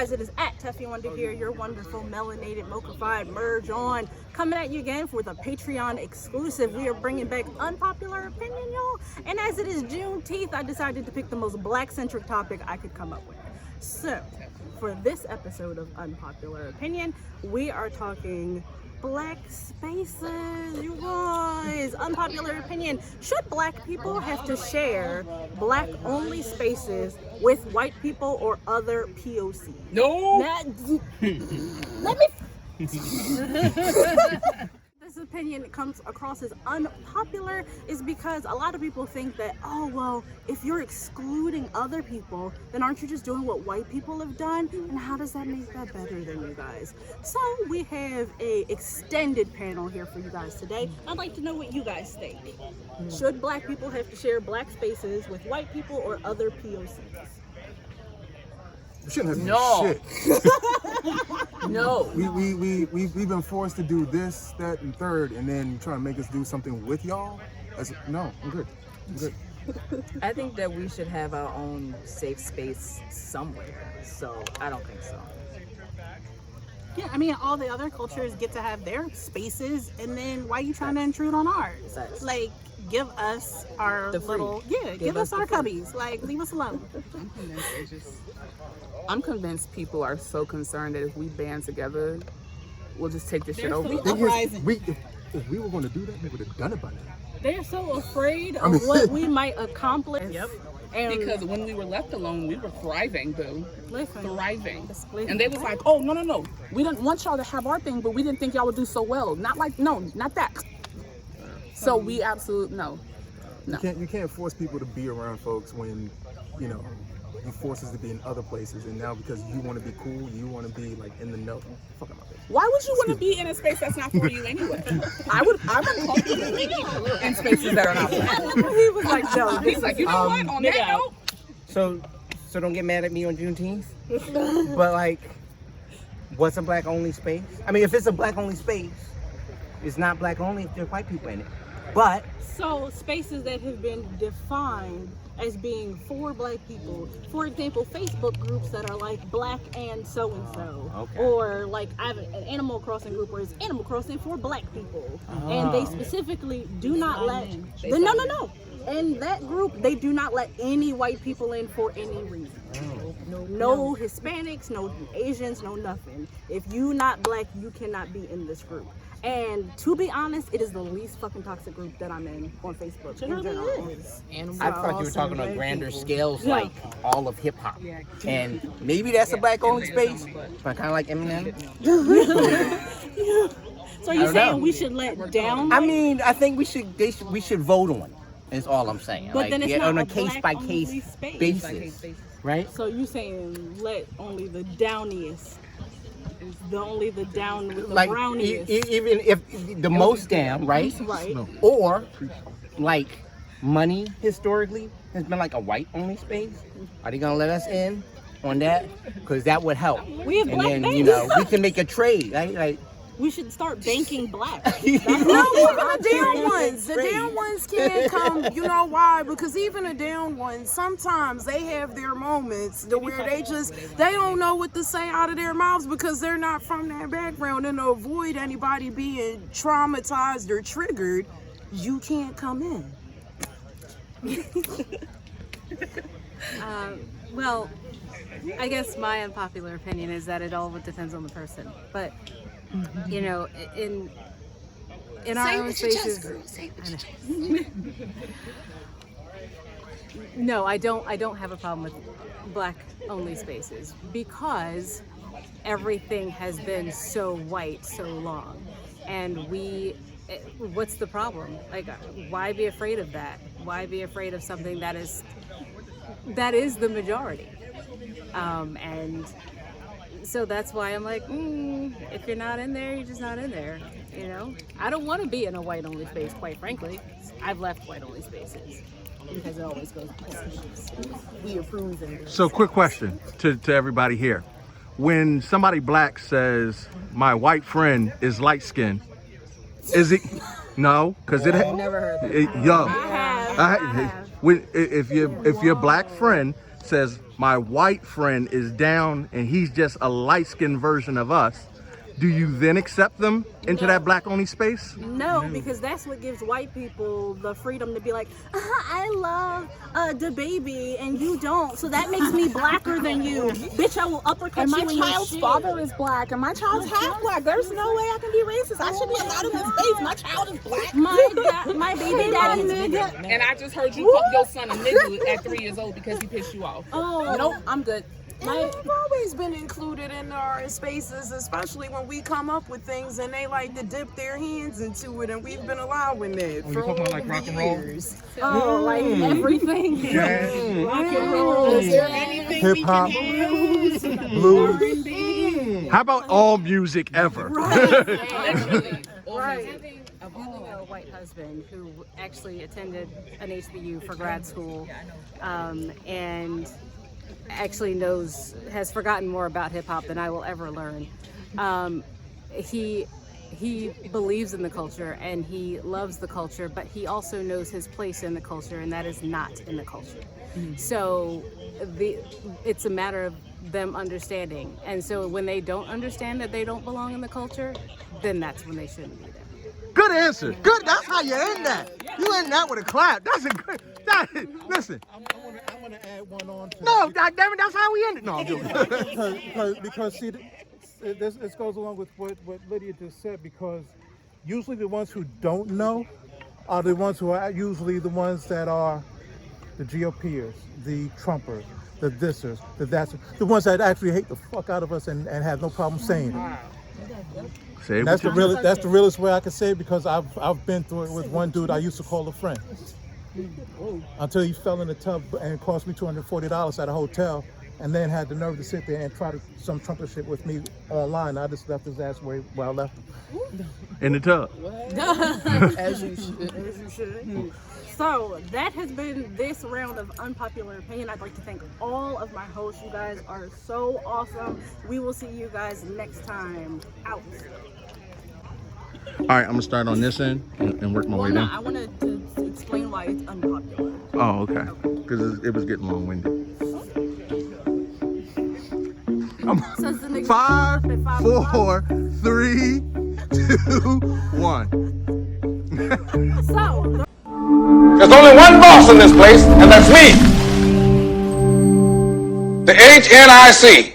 guys, it is at Teffy Wonder here, your wonderful melanated mocha-fied merge on, coming at you again for the Patreon exclusive. We are bringing back Unpopular Opinion, y'all. And as it is Juneteenth, I decided to pick the most black-centric topic I could come up with. So, for this episode of Unpopular Opinion, we are talking black spaces, you guys. Unpopular opinion: should black people have to share black only spaces with white people or other POCs? No. Let me. This opinion comes across as unpopular is because a lot of people think that, oh well, if you're excluding other people, then aren't you just doing what white people have done? And how does that make that better than you guys? So we have a extended panel here for you guys today. I'd like to know what you guys think. Should black people have to share black spaces with white people or other POCs? We shouldn't have to do shit. No. We've been forced to do this, that, and third, and then try to make us do something with y'all. No, I'm good. I'm good. I think that we should have our own safe space somewhere. So I don't think so. Yeah, I mean, all the other cultures get to have their spaces, and then why are you trying to intrude on ours? Facts. Like, give us our give us our cubbies. Like, leave us alone. I'm convinced people are so concerned that if we band together, we'll just take this shit over. If we were going to do that, we would have done it by now. They're so afraid of what we might accomplish. Yep. And Because when we were left alone, we were thriving, boo. listen, Thriving. listen. And they was like, oh, no. We didn't want y'all to have our thing, but we didn't think y'all would do so well. Not that. So we absolutely, no. You can't force people to be around folks when, you know, you force us to be in other places, and now because you want to be cool, you want to be like in the know. Fuck about this. Why would you want to be in a space that's not for you anyway? I'm comfortable in spaces that are not for me. He was like, no. He's like, you know what? On that note, So don't get mad at me on Juneteenth. But like, what's a black only space? I mean, if it's a black only space, it's not black only if there's white people in it. But So spaces that have been defined as being for black people, for example, Facebook groups that are like black and so-and-so, Okay. or like I have an Animal Crossing group where it's Animal Crossing for black people, and they specifically do not let, no, and that group, they do not let any white people in for any reason. No Hispanics, no Asians, no nothing. If you not black, you cannot be in this group. And to be honest, it is the least fucking toxic group that I'm in on Facebook. In general. I thought you were talking on grander scales, Yeah. like all of hip hop. And maybe that's a black only space, but kind of like Eminem. So you're don't saying know. we should let down? I mean, I think we should vote on it. Is all I'm saying. But then it's not on a a case by black-only case space. basis, right? So you saying let only the downiest, only the down with the Like browniest. even if the most down, right? Right. Or like money historically has been like a white only space. Are they gonna let us in on that? Because that would help. We have And black then banks. we can make a trade, right? Like We should start banking black. No, even the down ones. The down ones can't come. You know why? Because even the down ones, sometimes they have their moments to where they don't know what to say out of their mouths because they're not from that background. And to avoid anybody being traumatized or triggered, you can't come in. Well, I guess my unpopular opinion is that it all depends on the person. But you know, in our own spaces, no, I don't have a problem with black only spaces because everything has been so white so long, and what's the problem? Like, why be afraid of that? Why be afraid of something that is the majority? And so that's why I'm like, if you're not in there, you're just not in there, you know? I don't want to be in a white-only space, quite frankly. I've left white-only spaces because it always goes places. We approve and So quick question to everybody here. When somebody black says, my white friend is light-skinned, is it? No, because it. I've never heard that. Yo, I have. if your black friend says, my white friend is down and he's just a light-skinned version of us, do you then accept them into that black only space? No, because that's what gives white people the freedom to be like, I love the baby and you don't, so that makes me blacker than you. Bitch, I will uppercut And my you in your child's shit. father is black, and my child's half black. There's no way I can be racist. I should be allowed in this space. My child is black. My baby daddy nigga. And I just heard you call your son a nigga at 3 years old because he pissed you off. Oh. Nope, I'm good. I've always been included in our spaces, especially when we come up with things and they like to dip their hands into it, and we've been allowing that for all like rock and roll? years. Oh, like everything. Rock and roll. Is there anything Hip hop, blues. How about all music ever? Having a white husband who actually attended an HBU for grad school, and actually has forgotten more about hip hop than I will ever learn. He believes in the culture and he loves the culture, but he also knows his place in the culture, and that is not in the culture. So it's a matter of them understanding. And so when they don't understand that they don't belong in the culture, then that's when they shouldn't be there. Good answer. Good. That's how you end that. You end that with a clap. That's a good. Listen. I want to add one on to No, damn it. That's how we end it. No, I'm doing because see, this goes along with what Lydia just said, because usually the ones who don't know are the ones who are usually the ones that are the GOPers, the Trumpers, the dissers, the that's, the ones that actually hate the fuck out of us and have no problem saying it. And that's the realest way I can say it, because I've been through it with one dude I used to call a friend. Until he fell in the tub and cost me $240 at a hotel, and then had the nerve to sit there and try to some trumpet shit with me online. I just left his ass where I left him. in the tub. As you should. So that has been this round of Unpopular Opinion. I'd like to thank all of my hosts. You guys are so awesome. We will see you guys next time. Out. All right, I'm gonna start on this end and work my way down. I wanted to explain why it's unpopular. Oh, okay. Because it was getting long-winded. Says the nigga 5, at 5 4, 3, 2, 1. So. There's only one boss in this place, and that's me. The HNIC.